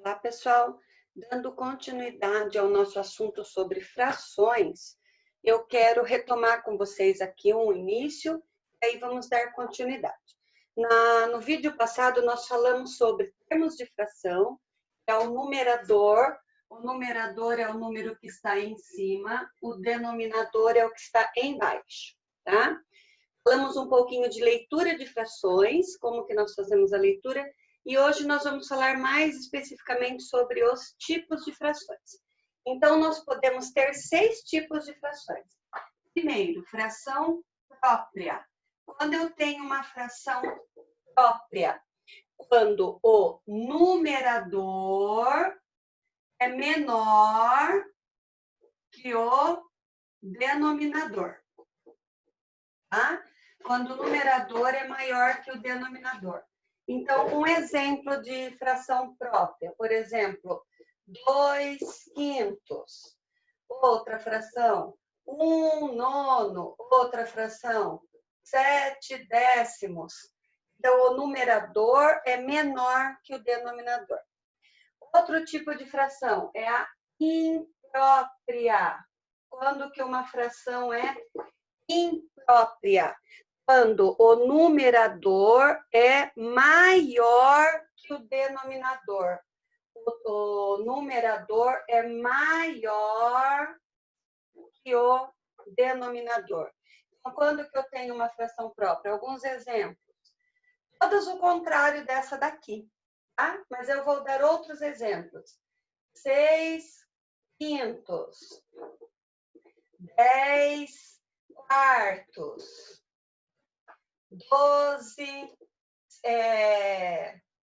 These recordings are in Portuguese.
Olá, pessoal. Dando continuidade ao nosso assunto sobre frações, eu quero retomar com vocês aqui um início, e aí vamos dar continuidade. No vídeo passado, nós falamos sobre termos de fração, que é o numerador é o número que está em cima, o denominador é o que está embaixo, tá? Falamos um pouquinho de leitura de frações, como que nós fazemos a leitura, e hoje nós vamos falar mais especificamente sobre os tipos de frações. Então, nós podemos ter 6 tipos de frações. Primeiro, fração própria. Quando eu tenho uma fração própria, quando o numerador é menor que o denominador, tá? Quando o numerador é maior que o denominador. Então, um exemplo de fração própria, por exemplo, 2/5. Outra fração, 1/9. Outra fração, 7/10. Então, o numerador é menor que o denominador. Outro tipo de fração é a imprópria. Quando que uma fração é imprópria? Quando o numerador é maior que o denominador. O numerador é maior que o denominador. Então, quando que eu tenho uma fração própria? Alguns exemplos. Todas o contrário dessa daqui, tá? Mas eu vou dar outros exemplos. 6/5. 10/4.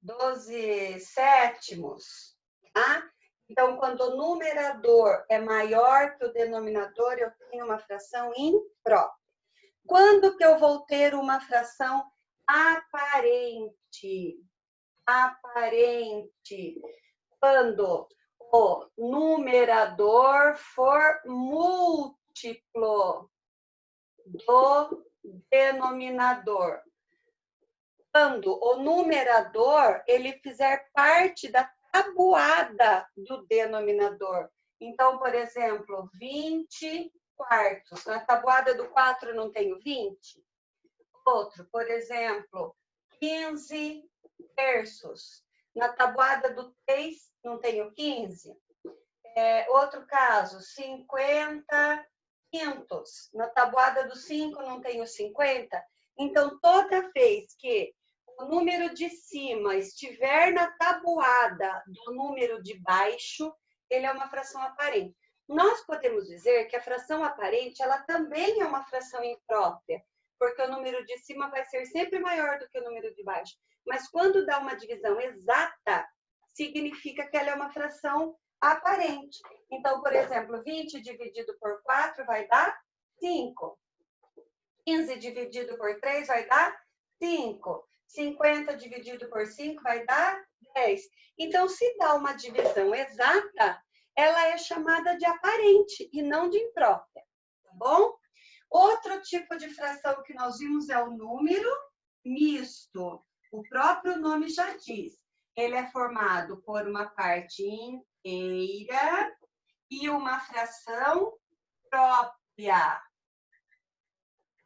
12/7, tá? Então, quando o numerador é maior que o denominador, eu tenho uma fração imprópria. Quando que eu vou ter uma fração aparente? Aparente. Quando o numerador for múltiplo do denominador. Quando o numerador ele fizer parte da tabuada do denominador. Então, por exemplo, 20/4. Na tabuada do 4 não tenho 20? Outro, por exemplo, 15/3. Na tabuada do 3 não tenho 15? Outro caso, 50/5. Na tabuada do 5 não tenho 50? Então, toda vez que o número de cima estiver na tabuada do número de baixo, ele é uma fração aparente. Nós podemos dizer que a fração aparente, ela também é uma fração imprópria, porque o número de cima vai ser sempre maior do que o número de baixo. Mas quando dá uma divisão exata, significa que ela é uma fração aparente. Então, por exemplo, 20 dividido por 4 vai dar 5. 15 dividido por 3 vai dar 5. 50 dividido por 5 vai dar 10. Então, se dá uma divisão exata, ela é chamada de aparente e não de imprópria, tá bom? Outro tipo de fração que nós vimos é o número misto. O próprio nome já diz. Ele é formado por uma parte inteira e uma fração própria.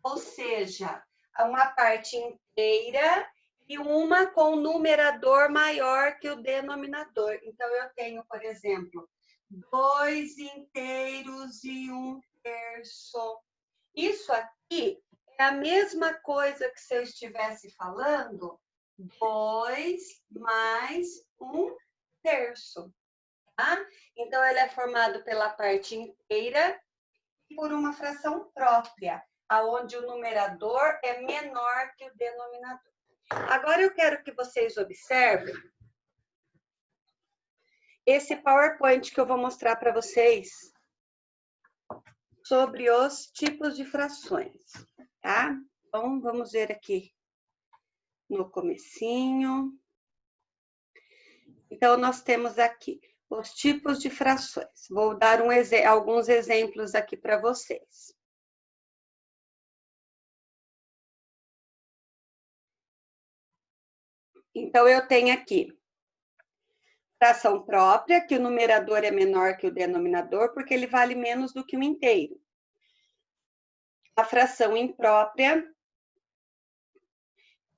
Ou seja, uma parte inteira e uma com numerador maior que o denominador. Então, eu tenho, por exemplo, 2/3 e 1/3. Isso aqui é a mesma coisa que se eu estivesse falando 2 mais 1/3. Tá? Então, ele é formado pela parte inteira e por uma fração própria, aonde o numerador é menor que o denominador. Agora, eu quero que vocês observem esse PowerPoint que eu vou mostrar para vocês sobre os tipos de frações, tá? Então, vamos ver aqui no comecinho. Então, nós temos aqui os tipos de frações. Vou dar alguns exemplos aqui para vocês. Então, eu tenho aqui Fração própria, que o numerador é menor que o denominador, porque ele vale menos do que o inteiro. A fração imprópria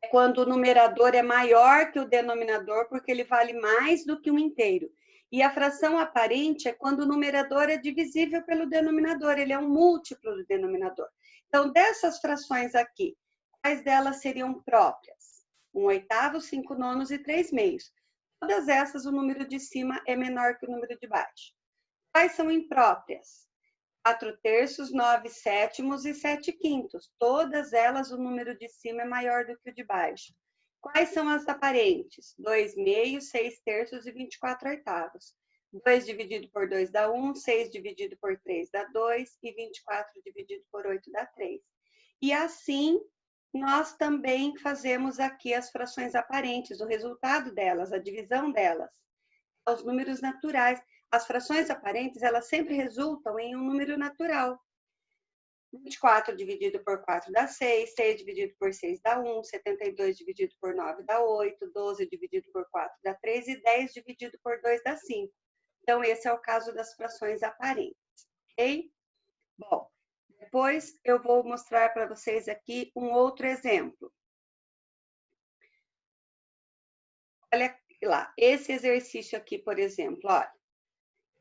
é quando o numerador é maior que o denominador, porque ele vale mais do que um inteiro. E a fração aparente é quando o numerador é divisível pelo denominador, ele é um múltiplo do denominador. Então, dessas frações aqui, quais delas seriam próprias? 1/8, 5/9 e 3/2. Todas essas, o número de cima é menor que o número de baixo. Quais são impróprias? 4/3, 9/7 e 7/5. Todas elas, o número de cima é maior do que o de baixo. Quais são as aparentes? 2/2, 6/3 e 24/8. 2 dividido por 2 dá 1, 6 dividido por 3 dá 2 e 24 dividido por 8 dá 3. E assim, nós também fazemos aqui as frações aparentes, o resultado delas, a divisão delas, os números naturais. As frações aparentes, elas sempre resultam em um número natural. 24 dividido por 4 dá 6, 6 dividido por 6 dá 1, 72 dividido por 9 dá 8, 12 dividido por 4 dá 3 e 10 dividido por 2 dá 5. Então, esse é o caso das frações aparentes, ok? Bom, depois eu vou mostrar para vocês aqui um outro exemplo. Olha lá, esse exercício aqui, por exemplo, olha.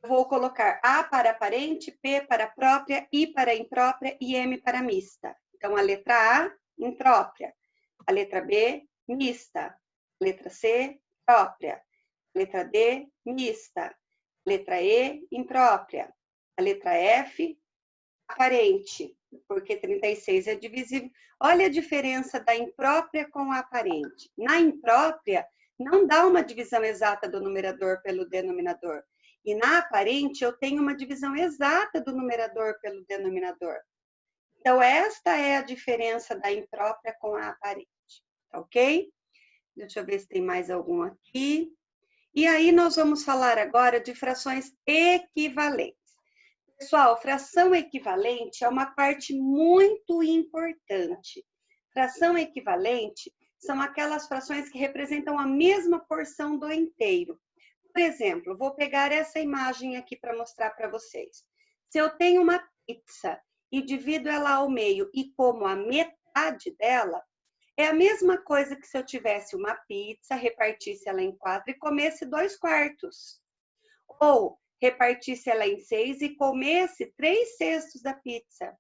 Eu vou colocar A para aparente, P para própria, I para imprópria e M para mista. Então, a letra A, imprópria. A letra B, mista. A letra C, própria. A letra D, mista. A letra E, imprópria. A letra F, aparente, porque 36 é divisível. Olha a diferença da imprópria com a aparente. Na imprópria, não dá uma divisão exata do numerador pelo denominador. E na aparente, eu tenho uma divisão exata do numerador pelo denominador. Então, esta é a diferença da imprópria com a aparente, ok? Deixa eu ver se tem mais algum aqui. E aí, nós vamos falar agora de frações equivalentes. Pessoal, fração equivalente é uma parte muito importante. Fração equivalente são aquelas frações que representam a mesma porção do inteiro. Por exemplo, vou pegar essa imagem aqui para mostrar para vocês. Se eu tenho uma pizza e divido ela ao meio e como a metade dela, é a mesma coisa que se eu tivesse uma pizza, repartisse ela em 4 e comesse 2/4. Ou repartisse ela em 6 e comesse 3/6 da pizza.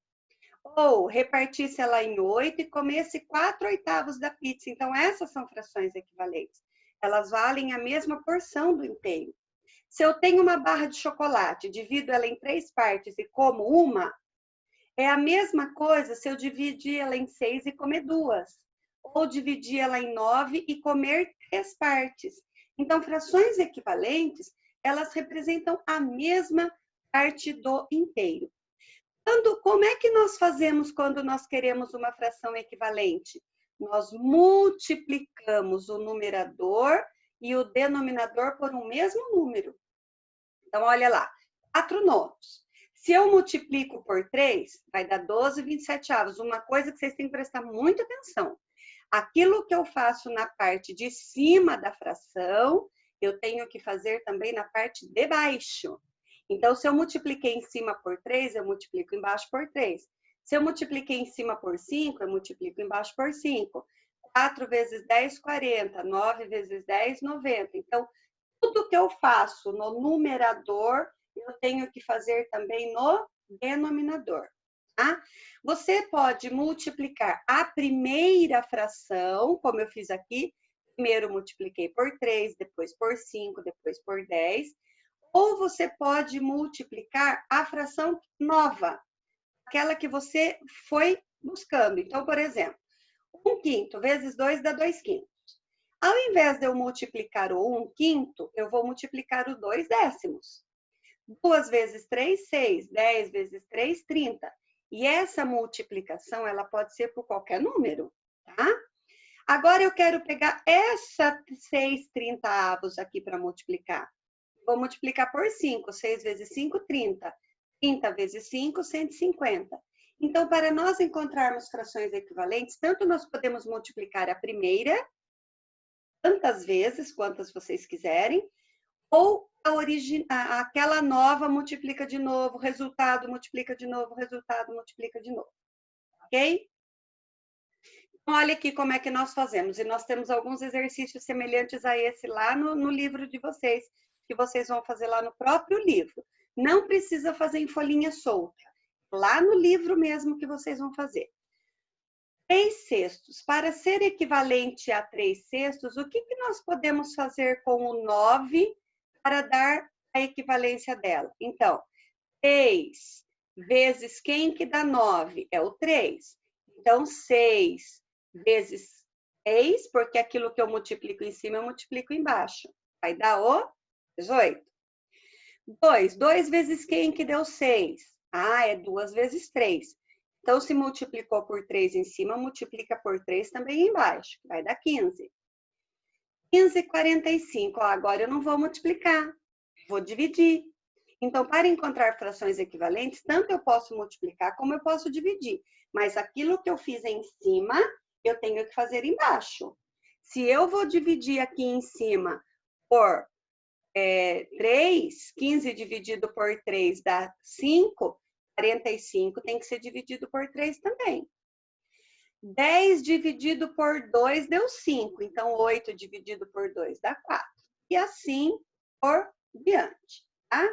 Ou repartisse ela em 8 e comesse 4/8 da pizza. Então, essas são frações equivalentes. Elas valem a mesma porção do inteiro. Se eu tenho uma barra de chocolate, divido ela em 3 partes e como uma, é a mesma coisa se eu dividir ela em 6 e comer 2. Ou dividir ela em 9 e comer 3 partes. Então, frações equivalentes, elas representam a mesma parte do inteiro. Como é que nós fazemos quando nós queremos uma fração equivalente? Nós multiplicamos o numerador e o denominador por um mesmo número. Então, olha lá, 4/9. Se eu multiplico por 3, vai dar 12/27. Uma coisa que vocês têm que prestar muita atenção. Aquilo que eu faço na parte de cima da fração, eu tenho que fazer também na parte de baixo. Então, se eu multipliquei em cima por 3, eu multiplico embaixo por 3. Se eu multipliquei em cima por 5, eu multiplico embaixo por 5. 4 vezes 10, 40. 9 vezes 10, 90. Então, tudo que eu faço no numerador, eu tenho que fazer também no denominador. Tá? Você pode multiplicar a primeira fração, como eu fiz aqui. Primeiro multipliquei por 3, depois por 5, depois por 10. Ou você pode multiplicar a fração nova, aquela que você foi buscando. Então, por exemplo, 1/5 vezes 2 dá 2/5. Ao invés de eu multiplicar o 1/5, eu vou multiplicar o 2/10. 2 vezes 3, 6. 10 vezes 3, 30. E essa multiplicação, ela pode ser por qualquer número, tá? Agora, eu quero pegar essa 6/30 aqui para multiplicar. Vou multiplicar por 5. 6 vezes 5, 30. 30 vezes 5, 150. Então, para nós encontrarmos frações equivalentes, tanto nós podemos multiplicar a primeira, tantas vezes, quantas vocês quiserem, ou aquela nova multiplica de novo, resultado multiplica de novo, resultado multiplica de novo. Ok? Então, olha aqui como é que nós fazemos. E nós temos alguns exercícios semelhantes a esse lá no livro de vocês, que vocês vão fazer lá no próprio livro. Não precisa fazer em folhinha solta. Lá no livro mesmo que vocês vão fazer. 3/6. Para ser equivalente a 3/6, o que nós podemos fazer com o 9 para dar a equivalência dela? Então, 3 vezes quem que dá 9? É o 3. Então, 6 vezes 3, porque aquilo que eu multiplico em cima, eu multiplico embaixo. Vai dar o 18. 2 vezes quem que deu 6? Ah, é 2 vezes 3. Então, se multiplicou por 3 em cima, multiplica por 3 também embaixo. Vai dar 15. 15/45. Ó, agora eu não vou multiplicar, vou dividir. Então, para encontrar frações equivalentes, tanto eu posso multiplicar como eu posso dividir. Mas aquilo que eu fiz em cima, eu tenho que fazer embaixo. Se eu vou dividir aqui em cima por 3, 15 dividido por 3 dá 5, 45 tem que ser dividido por 3 também. 10 dividido por 2 deu 5, então 8 dividido por 2 dá 4. E assim por diante, tá?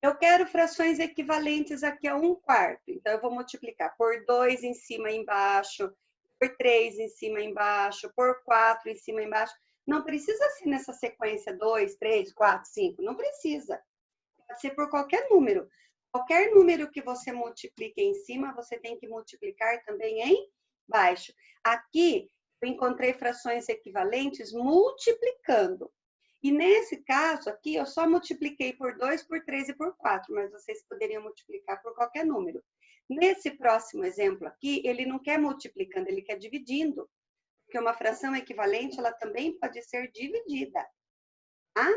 Eu quero frações equivalentes aqui a 1/4, então eu vou multiplicar por 2 em cima e embaixo, por 3 em cima e embaixo, por 4 em cima e embaixo. Não precisa ser nessa sequência 2, 3, 4, 5, não precisa. Pode ser por qualquer número. Qualquer número que você multiplique em cima, você tem que multiplicar também em baixo. Aqui, eu encontrei frações equivalentes multiplicando. E nesse caso aqui, eu só multipliquei por 2, por 3 e por 4, mas vocês poderiam multiplicar por qualquer número. Nesse próximo exemplo aqui, ele não quer multiplicando, ele quer dividindo. Porque uma fração equivalente, ela também pode ser dividida, tá?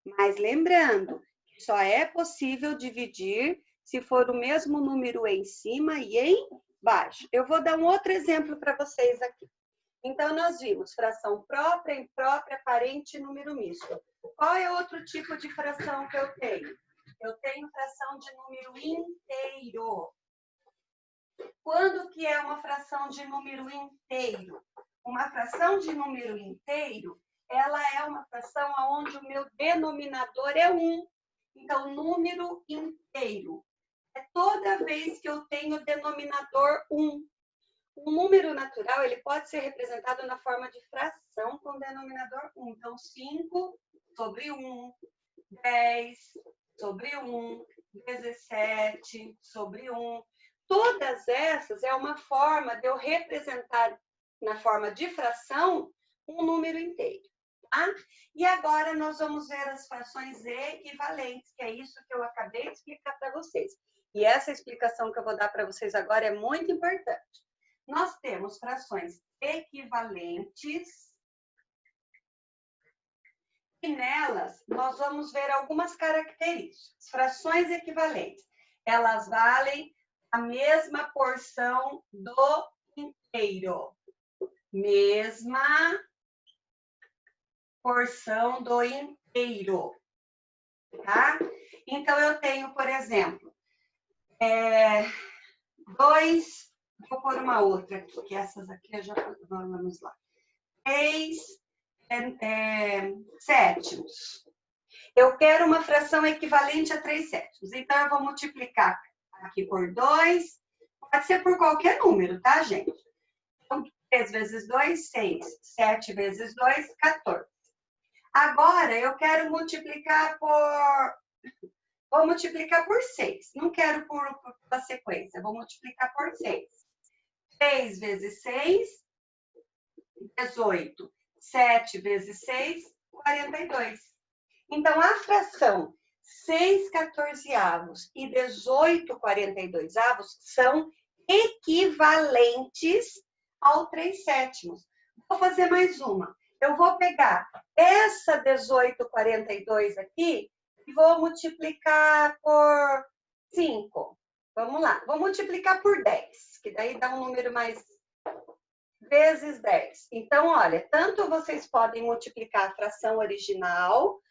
Mas lembrando, só é possível dividir se for o mesmo número em cima e embaixo. Eu vou dar um outro exemplo para vocês aqui. Então, nós vimos fração própria, imprópria, parente e número misto. Qual é outro tipo de fração que eu tenho? Eu tenho fração de número inteiro. Quando que é uma fração de número inteiro? Uma fração de número inteiro, ela é uma fração onde o meu denominador é 1. Então, número inteiro. É toda vez que eu tenho denominador 1. O número natural, ele pode ser representado na forma de fração com denominador 1. Então, 5 sobre 1, 10 sobre 1, 17 sobre 1. Todas essas é uma forma de eu representar na forma de fração um número inteiro. Tá? E agora nós vamos ver as frações equivalentes, que é isso que eu acabei de explicar para vocês. E essa explicação que eu vou dar para vocês agora é muito importante. Nós temos frações equivalentes e nelas nós vamos ver algumas características. Frações equivalentes, elas valem a mesma porção do inteiro. Mesma porção do inteiro, tá? Então, eu tenho, por exemplo, 2, vou pôr uma outra aqui, que essas aqui já vamos lá. 3 sétimos. Eu quero uma fração equivalente a 3 sétimos. Então, eu vou multiplicar aqui por 2. Pode ser por qualquer número, tá, gente? Então, 3 vezes 2, 6. 7 vezes 2, 14. Agora, eu quero multiplicar por... Vou multiplicar por 6. Não quero por sequência. Vou multiplicar por 6. 3 vezes 6, 18. 7 vezes 6, 42. Então, a fração 6/14 e 18/42 são equivalentes ao 3 sétimos. Vou fazer mais uma. Eu vou pegar essa 18/42 aqui e vou multiplicar por 5. Vamos lá. Vou multiplicar por 10, que daí dá um número mais... vezes 10. Então, olha, tanto vocês podem multiplicar a fração original,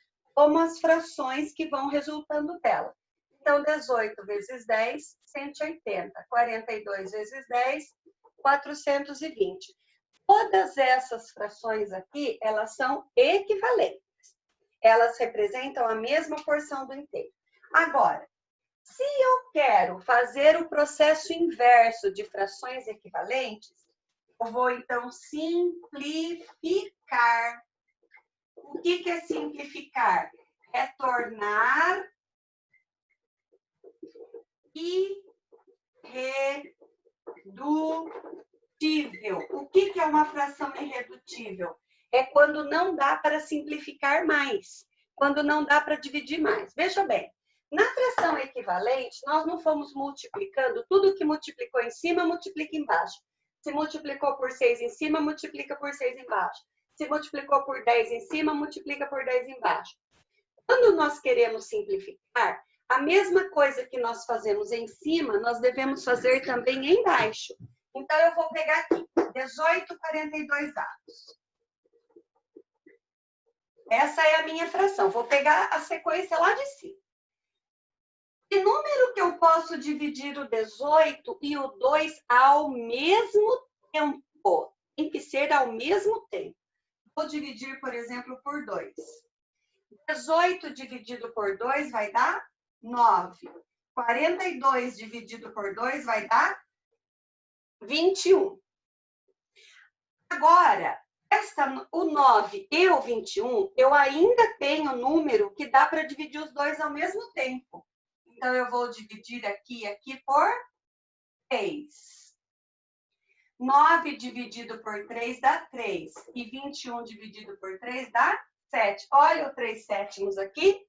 como as frações que vão resultando dela. Então, 18 vezes 10, 180. 42 vezes 10, 420. Todas essas frações aqui, elas são equivalentes. Elas representam a mesma porção do inteiro. Agora, se eu quero fazer o processo inverso de frações equivalentes, eu vou, então, simplificar. O que é simplificar? É tornar irredutível. O que é uma fração irredutível? É quando não dá para simplificar mais, quando não dá para dividir mais. Veja bem, na fração equivalente, nós não fomos multiplicando, tudo que multiplicou em cima, multiplica embaixo. Se multiplicou por 6 em cima, multiplica por 6 embaixo. Se multiplicou por 10 em cima, multiplica por 10 embaixo. Quando nós queremos simplificar, a mesma coisa que nós fazemos em cima, nós devemos fazer também embaixo. Então, eu vou pegar aqui, 18/42. Essa é a minha fração. Vou pegar a sequência lá de cima. Que número que eu posso dividir o 18 e o 2 ao mesmo tempo? Tem que ser ao mesmo tempo. Vou dividir, por exemplo, por 2. 18 dividido por 2 vai dar 9. 42 dividido por 2 vai dar 21. Agora, o 9 e o 21, eu ainda tenho número que dá para dividir os dois ao mesmo tempo. Então, eu vou dividir aqui por 3. 9 dividido por 3 dá 3. E 21 dividido por 3 dá 7. Olha o 3 sétimos aqui.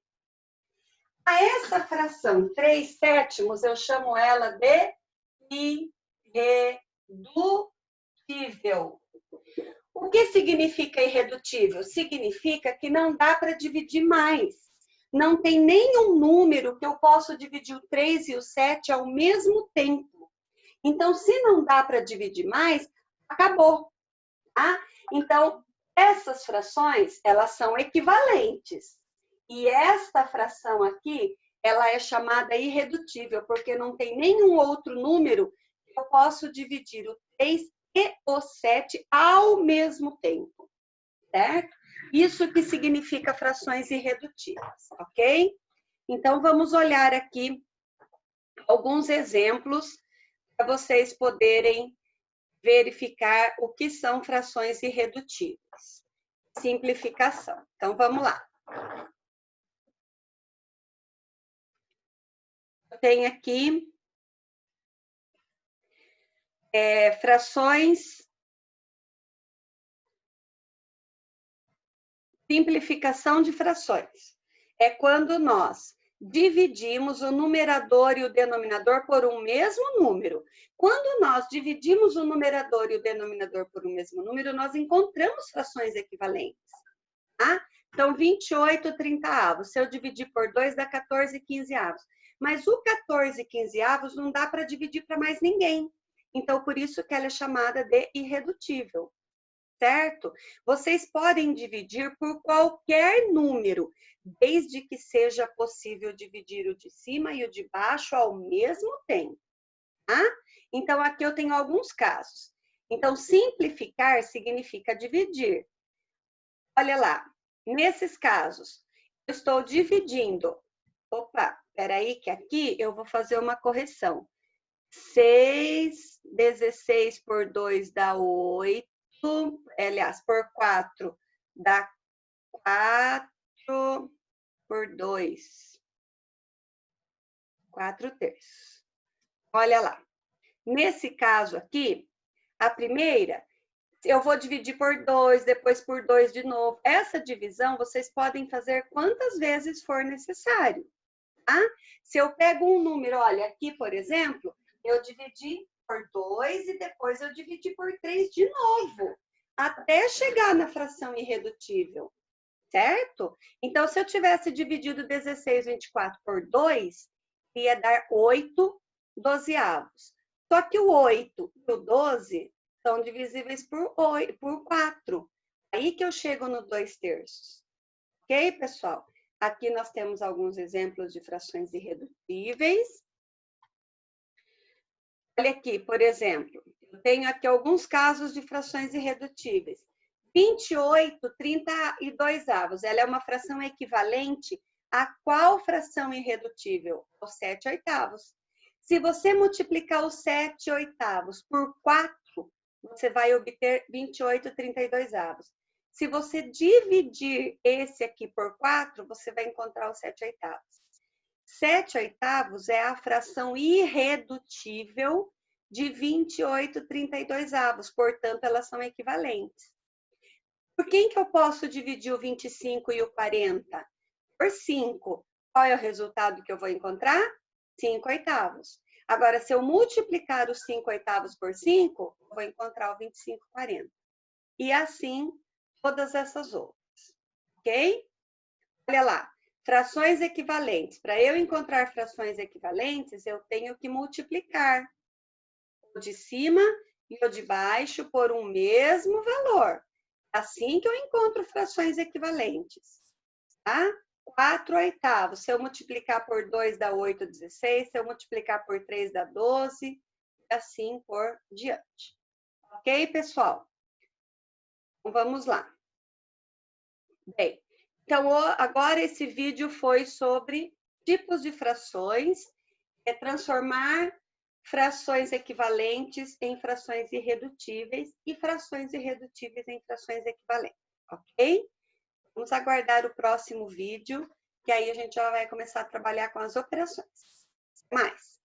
A essa fração 3 sétimos, eu chamo ela de irredutível. O que significa irredutível? Significa que não dá para dividir mais. Não tem nenhum número que eu possa dividir o 3 e o 7 ao mesmo tempo. Então, se não dá para dividir mais, acabou. Tá? Então, essas frações, elas são equivalentes. E esta fração aqui, ela é chamada irredutível, porque não tem nenhum outro número que eu possa dividir o 3 e o 7 ao mesmo tempo, certo? Isso que significa frações irredutíveis, ok? Então, vamos olhar aqui alguns exemplos para vocês poderem verificar o que são frações irredutíveis. Simplificação. Então, vamos lá. Eu tenho aqui frações. Simplificação de frações. É quando nós dividimos o numerador e o denominador por um mesmo número. Quando nós dividimos o numerador e o denominador por um mesmo número, nós encontramos frações equivalentes. Tá? Então, 28/30. Se eu dividir por 2, dá 14/15. Mas o 14/15 não dá para dividir para mais ninguém. Então, por isso que ela é chamada de irredutível. Certo? Vocês podem dividir por qualquer número, desde que seja possível dividir o de cima e o de baixo ao mesmo tempo. Tá? Então, aqui eu tenho alguns casos. Então, simplificar significa dividir. Olha lá, nesses casos, eu estou dividindo. Opa, peraí, que aqui eu vou fazer uma correção. 6, 16 por 2 dá 8. Aliás, por 4 dá 4 por 2. 4/3. Olha lá. Nesse caso aqui, a primeira, eu vou dividir por 2, depois por 2 de novo. Essa divisão vocês podem fazer quantas vezes for necessário, tá? Se eu pego um número, olha, aqui, por exemplo, eu dividi por 2 e depois eu dividi por 3 de novo, até chegar na fração irredutível, certo? Então, se eu tivesse dividido 16/24 por 2, ia dar 8/12. Só que o 8 e o 12 são divisíveis por 4. Aí que eu chego no 2/3. Ok, pessoal? Aqui nós temos alguns exemplos de frações irredutíveis. Olha aqui, por exemplo, eu tenho aqui alguns casos de frações irredutíveis. 28/32. Ela é uma fração equivalente a qual fração irredutível? Ao 7/8. Se você multiplicar os 7/8 por 4, você vai obter 28/32. Se você dividir esse aqui por 4, você vai encontrar o 7/8. 7/8 é a fração irredutível de 28/32, portanto, elas são equivalentes. Por quem que eu posso dividir o 25 e o 40? Por 5. Qual é o resultado que eu vou encontrar? 5/8. Agora, se eu multiplicar os 5/8 por 5, eu vou encontrar o 25/40. E assim, todas essas outras. Ok? Olha lá. Frações equivalentes. Para eu encontrar frações equivalentes, eu tenho que multiplicar o de cima e o de baixo por um mesmo valor. Assim que eu encontro frações equivalentes. Tá? 4/8. Se eu multiplicar por 2 dá 8/16. Se eu multiplicar por 3 dá 12. E assim por diante. Ok, pessoal? Então, vamos lá. Bem, então, agora esse vídeo foi sobre tipos de frações, transformar frações equivalentes em frações irredutíveis e frações irredutíveis em frações equivalentes, ok? Vamos aguardar o próximo vídeo, que aí a gente já vai começar a trabalhar com as operações. Até mais!